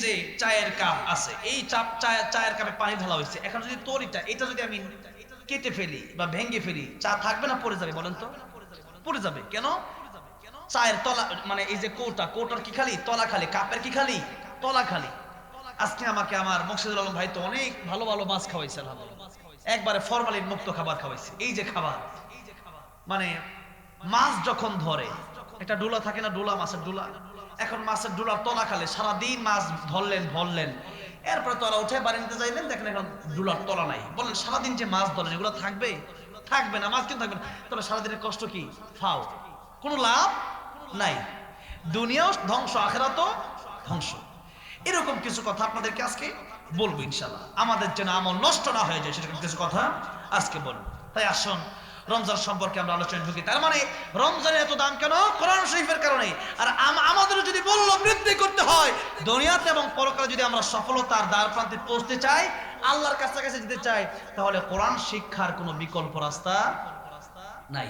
যে চায়ের কাপ আছে, এই চায়ের কাপে পানি ঢালা হয়েছে, এখন যদি তরিটা এটা যদি আমি কেটে ফেলি বা ভেঙে ফেলি, চা থাকবে না পড়ে যাবে? বলেন তো। পড়ে যাবে কেন? চায়ের তলা মানে এই যে কোটার কি খালি তলা খালি, কাপের কি খালি তলা খালি। আজকে আমাকে আমার মুর্শিদুল আলম ভাই তো অনেক ভালো ভালো মাছ খাওয়াইছে, আলহামদুলিল্লাহ, একবারে ফরমালিন মুক্ত খাবার খাওয়াইছে। এই যে খাবার, মানে মাছ যখন ধরে একটা ডুলা থাকে না, ডুলা, মাছের ডুলা, এখন মাছের ডুলার তলা খালে সারাদিন মাছ ধরলেন, এরপরে তলা উঠে বাড়ি নিতে যাইলেন, দেখেন এখন ডুলার তলা নাই। বলেন সারাদিন যে মাছ ধরেন এগুলো থাকবে? থাকবে না, মাছ কিন্তু থাকবে না। তবে সারাদিনের কষ্ট কি? ফাও, কোনো লাভ নাই। দুনিয়াও ধ্বংস, আখিরাতও ধ্বংস। এরকম কিছু কথা আপনাদেরকে আজকে বলবো ইনশাআল্লাহ, আমাদের যেন আমল নষ্ট না হয়ে যায় সেরকম কিছু কথা আজকে বলবো। তাই আসুন রমজান সম্পর্কে আমরা আলোচনায় ঢুকি। তার মানে রমজানের এত দাম কেন? কোরআন শরীফের কারণে। আর আমাদের যদি মূল্য বৃদ্ধি করতে হয়, দুনিয়াতে এবং পরকালে যদি আমরা সফলতার দ্বার প্রান্তে পৌঁছতে চাই, আল্লাহর কাছাকাছি যেতে চাই, তাহলে কোরআন শিক্ষার কোনো বিকল্প রাস্তা নাই।